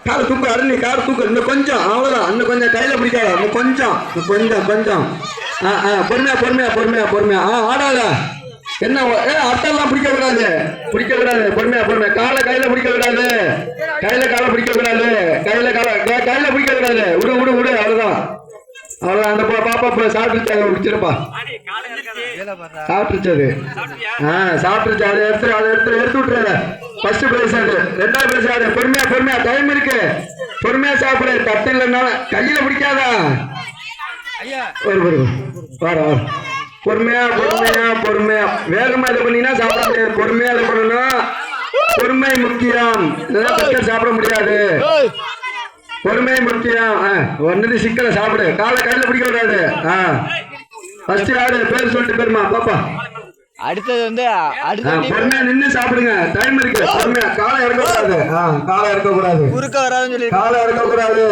காலை தூக்கு அருணி காலை தூக்கு இன்னும் கொஞ்சம் அவ்வளவுதான் இன்னும் கொஞ்சம் கையில பிடிக்காத இன்னும் கொஞ்சம் கொஞ்சம் கொஞ்சம் பொறுமையா பொறுமையா பொறுமையா பொறுமையா ஆடாத என்ன அட்டெல்லாம் பிடிக்க கூடாது பொறுமையா பொறுமையா காலை கையில பிடிக்க கூடாது காலை பிடிக்க கூடாது கையில பிடிக்க கூடாது விடு விடு விடு அவ்வளவுதான் அவ்வளவுதான் அந்த பாப்பா சாப்பிட்டு பிடிச்சிருப்பா சாப்பிட்டுச்சது சாப்பிட்டுச்சு அதை எடுத்து விட்டுறாத ஃபர்ஸ்ட் பிரைஸ் ஆடு ரெண்டாவது பிரைஸ் ஆடு பொறுமையா பொறுமையா டைம் இருக்கு பொறுமையா சாப்பிடு தட்டு இல்லைன்னா கையில பிடிக்காதா வர பொறுமையா பொறுமையா பொறுமையா வேகமா இது பண்ணீங்கன்னா சாப்பிட முடியாது பொறுமையா இது பண்ணணும் பொறுமை முக்கியம் இதெல்லாம் சாப்பிட முடியாது பொறுமை முக்கியம் ஒன்னு சிக்கல சாப்பிடு காலை கையில பிடிக்க கூடாது ஃபர்ஸ்ட் யாரு பேர் சொல்லிட்டு பேருமா பாப்பா அடுத்தது வந்து பொறுமையா நின்னு சாப்பிடுங்க டைம் இருக்கு பொறுமையா காலை இறக்க கூடாது குறுக்க வராதுன்னு சொல்லி காலை இறக்க கூடாது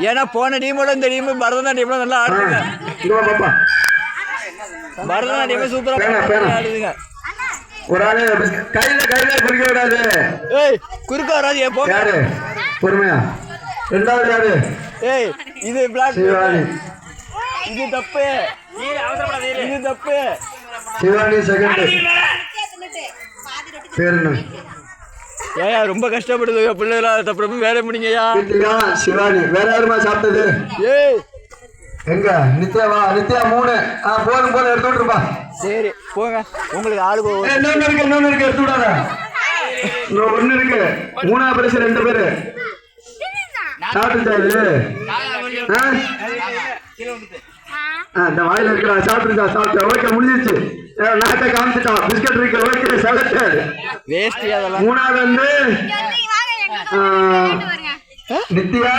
ஏன்னா போன டீமோட இந்த டீம் பரதநாட்டியம்ல நல்லா ஆடுதுங்க பாப்பா பரதநாட்டியம் சூப்பரா ஆடுதுங்க ஒரு ஆளு கையில பிடிக்க கூடாது குறுக்க வராது எப்போ யாரு பொறுமையா ரெண்டாவது யாரு இது பிளாக் இது தப்பு இது தப்பு சிவானி செகண்ட் பேர் என்ன ஏயா ரொம்ப கஷ்டப்படுது பிள்ளைகளா தப்பு வேலை முடிங்கய்யா சிவானி வேற யாருமா சாப்பிட்டது எங்க நித்யாவா நித்யா 3 போதும் எடுத்து விட்டுருப்பா சரி போங்க உங்களுக்கு ஆளு இன்னொன்னு இருக்கு எடுத்து விடாத ஒண்ணு இருக்கு 3ஆவது பரிசு 2 பேரு சாப்பிட்டுச்சாரு இந்த வாயில இருக்கிற சாப்பிட்டு ஓகே முடிஞ்சிச்சு நாட்டை காமிச்சிட்டான் பிஸ்கட் இருக்கு ஓகே செலக்டட் வேஸ்ட் அதெல்லாம் 3ஆவது வந்து நித்யா